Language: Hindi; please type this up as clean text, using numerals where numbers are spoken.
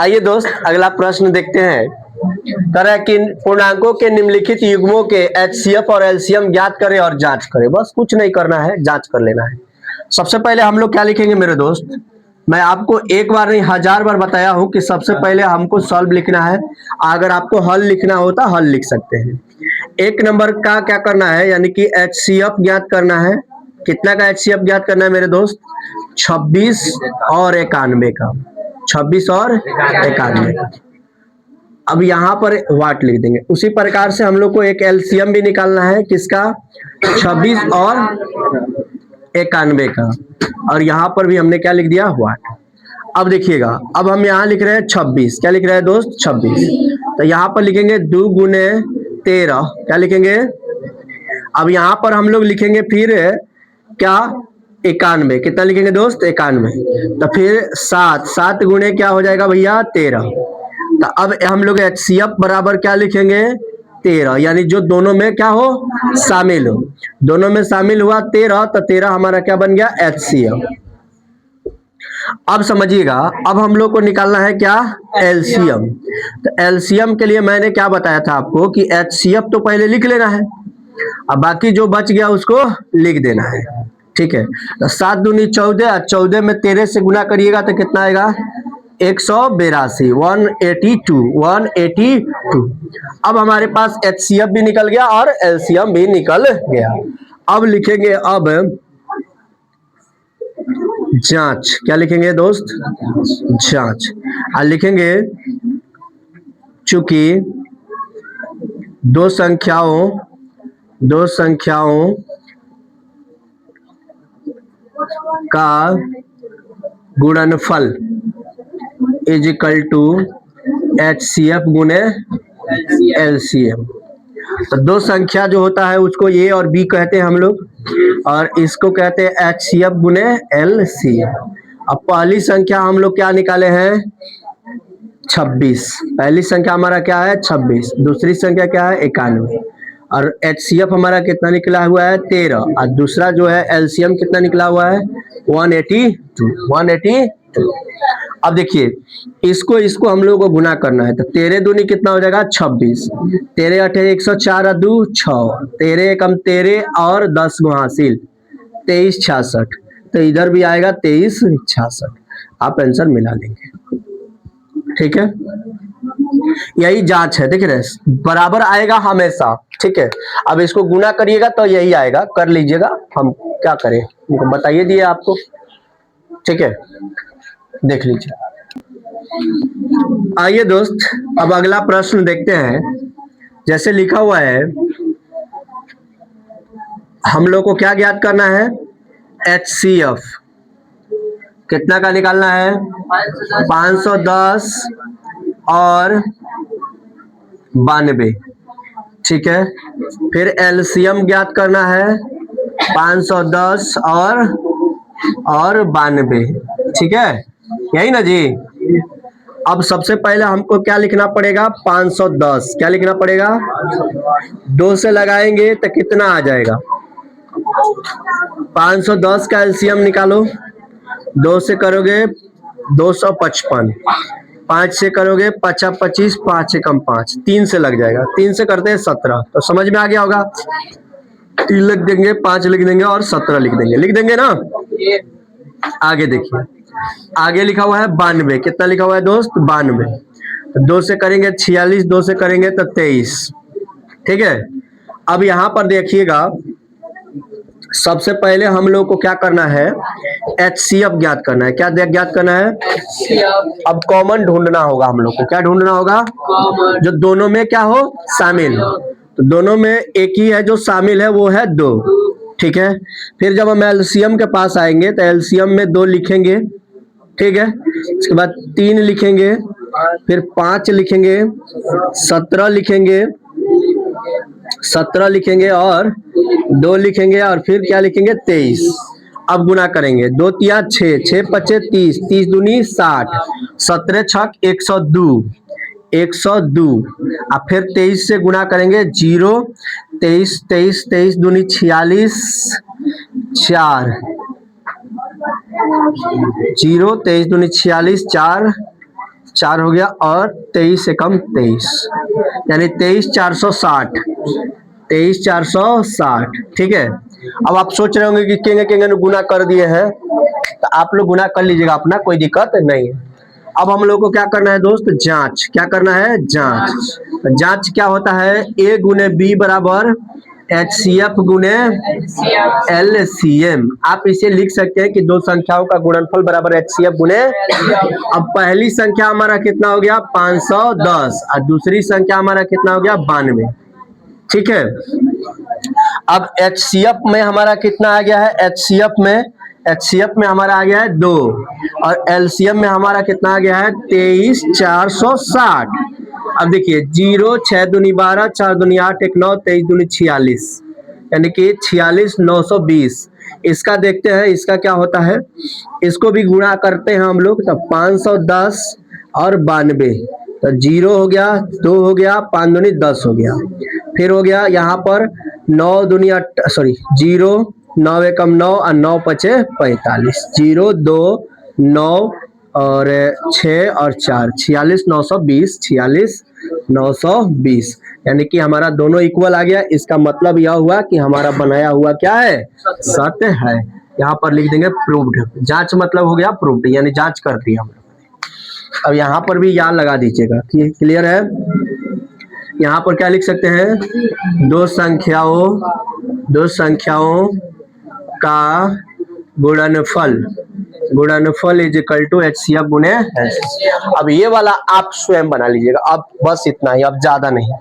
आइए दोस्त अगला प्रश्न देखते हैं। कह रहा है कि पूर्णांकों के निम्नलिखित युग्मों के एचसीएफ और एलसीएम ज्ञात करें और जांच करें। बस कुछ नहीं करना है, जांच कर लेना है। सबसे पहले हम लोग क्या लिखेंगे मेरे दोस्त, मैं आपको एक बार नहीं 1000 बार बताया हूं कि सबसे पहले हमको सॉल्व लिखना है। अगर आपको हल लिखना होता हल लिख सकते हैं। एक नंबर का क्या करना है, यानी कि एचसीएफ ज्ञात करना है। कितना का एचसीएफ ज्ञात करना है मेरे दोस्त, 26 और 91 का, 26 और 91 का। अब यहाँ पर वाट लिख देंगे। उसी प्रकार से हम लोग को एक एलसीएम भी निकालना है, किसका, 26 और 91 का, और यहाँ पर भी हमने क्या लिख दिया, वाट। अब देखिएगा, अब हम यहाँ लिख रहे हैं 26, क्या लिख रहे हैं दोस्त, 26। तो यहाँ पर लिखेंगे 2 गुने 13, क्या लिखेंगे। अब यहाँ पर हम लोग लिखेंगे फिर क्या, 91, कितना लिखेंगे दोस्त, 91। तो फिर 7 गुने क्या हो जाएगा भैया, 13। तो अब हम लोग एचसीएफ बराबर क्या लिखेंगे, 13, यानी जो दोनों में क्या हो, शामिल हो। दोनों में शामिल हुआ 13, तो 13 हमारा क्या बन गया, एचसीएफ। अब समझिएगा, अब हम लोग को निकालना है क्या, एलसीएम। तो एलसीएम के लिए मैंने क्या बताया था आपको कि एचसीएफ तो पहले लिख लेना है, अब बाकी जो बच गया उसको लिख देना है। ठीक है, तो 7 दूनी 14, 14 में 13 से गुना करिएगा तो कितना आएगा, 182, 182। अब हमारे पास एचसीएफ भी निकल गया और एलसीएम भी निकल गया। अब लिखेंगे, अब जांच, क्या लिखेंगे दोस्त, जांच। और लिखेंगे चूंकि दो संख्याओं का गुणनफल इज इक्वल टू एचसीएफ गुने एलसीएम। तो दो संख्या जो होता है उसको ए और बी कहते हैं हम लोग, और इसको कहते हैं एचसीएफ गुने एलसीएम। अब पहली संख्या हम लोग क्या निकाले हैं, 26। पहली संख्या हमारा क्या है, 26। दूसरी संख्या क्या है, 91। और एचसीएफ हमारा कितना निकला हुआ है, 13। और दूसरा जो है एलसीएम कितना निकला हुआ है, 182। अब देखिए, इसको हम लोग को गुना करना है। तो 13 दूनी कितना हो जाएगा, 26। 13 8 104 और 2 6, 13 कम 13 और 10 गो हासिल 23 66। तो इधर भी आएगा 23 66। आप आंसर मिला लेंगे। ठीक है, यही जांच है, देख रहे हैं, बराबर आएगा हमेशा। ठीक है, अब इसको गुना करिएगा तो यही आएगा, कर लीजिएगा, हम क्या करें, उनको बताइए दिए आपको। ठीक है, देख लीजिए। आइए दोस्त, अब अगला प्रश्न देखते हैं। जैसे लिखा हुआ है, हम लोग को क्या ज्ञात करना है, एचसीएफ कितना का निकालना है, 510 और 92। ठीक है, फिर एलसीएम ज्ञात करना है, 510 और 92। ठीक है, यही ना जी। अब सबसे पहले हमको क्या लिखना पड़ेगा, 510, क्या लिखना पड़ेगा, 2 से लगाएंगे तो कितना आ जाएगा, 510 का एलसीएम निकालो। 2 से करोगे 255, 5 से करोगे 5 25, 5 से कम 5, 3 से लग जाएगा, 3 से करते हैं 17। तो समझ में आ गया होगा, 3 लिख देंगे, 5 लिख देंगे और 17 लिख देंगे ना। आगे देखिए, आगे लिखा हुआ है 92, कितना लिखा हुआ है दोस्त, 92। 2 से करेंगे 46, 2 से करेंगे तो 23। ठीक है, अब यहाँ पर देखिएगा, सबसे पहले हम लोग को क्या करना है, एचसीएफ ज्ञात करना है। क्या ज्ञात करना है, अब कॉमन ढूंढना होगा हम लोग को। क्या ढूंढना होगा, जो दोनों में क्या हो, शामिल हो। तो दोनों में एक ही है जो शामिल है, वो है 2। ठीक है, फिर जब हम एलसीएम के पास आएंगे तो एलसीएम में 2 लिखेंगे। ठीक है, इसके बाद 3 लिखेंगे, फिर 5 लिखेंगे, 17 लिखेंगे, 17 लिखेंगे और 2 लिखेंगे, और फिर क्या लिखेंगे, 23। अब गुना करेंगे, 2 तिया 6, 6 पचे 30, 30 दूनी 60, 17 छक 102, 102। अब फिर 23 से गुना करेंगे, 0 23 23 23 दूनी 46, 4 0 23 दूनी 46, 4 4 हो गया और 23 से कम 23, यानी 23,460, 23,460। ठीक है, अब आप सोच रहे होंगे कि केंगे केंगे ने गुना कर दिए हैं, तो आप लोग गुना कर लीजिएगा अपना, कोई दिक्कत नहीं है। अब हम लोग को क्या करना है दोस्त, जांच। क्या करना है, जांच। जांच क्या होता है, ए गुने बी बराबर HCF गुने LCM। आप इसे लिख सकते हैं कि दो संख्याओं का गुणनफल बराबर HCF गुने, अब पहली संख्या हमारा कितना हो गया 510 और दूसरी संख्या हमारा कितना हो गया 92। ठीक है, अब HCF में हमारा कितना आ गया है, HCF में हमारा आ गया है 2 और LCM में हमारा कितना आ गया है 23,460। अब देखिए 0 6 दूनी 12, 4 दूनी 8, 1 9, 23 दूनी 46, यानी कि 46,920। इसका देखते हैं इसका क्या होता है, इसको भी गुणा करते हैं हम लोग, तो 510 और 92, तो 0 हो गया, 2 हो गया, 5 दूनी 10 हो गया, फिर हो गया यहाँ पर 9 दूनी 0 9 एकम 9 और 9 पचे 45, 0 2 9 और 6 और 4 46,920, 46,920, यानी कि हमारा दोनों इक्वल आ गया। इसका मतलब यह हुआ कि हमारा बनाया हुआ क्या है, सत्य है। यहाँ पर लिख देंगे प्रूव्ड, जांच मतलब हो गया प्रूव्ड, यानी जांच कर दी हम लोग। अब यहाँ पर भी या लगा दीजिएगा, क्लियर है। यहाँ पर क्या लिख सकते हैं, दो संख्याओं का गुणनफल इज इक्वल टू HCF गुने। अब ये वाला आप स्वयं बना लीजिएगा, अब बस इतना ही, अब ज्यादा नहीं।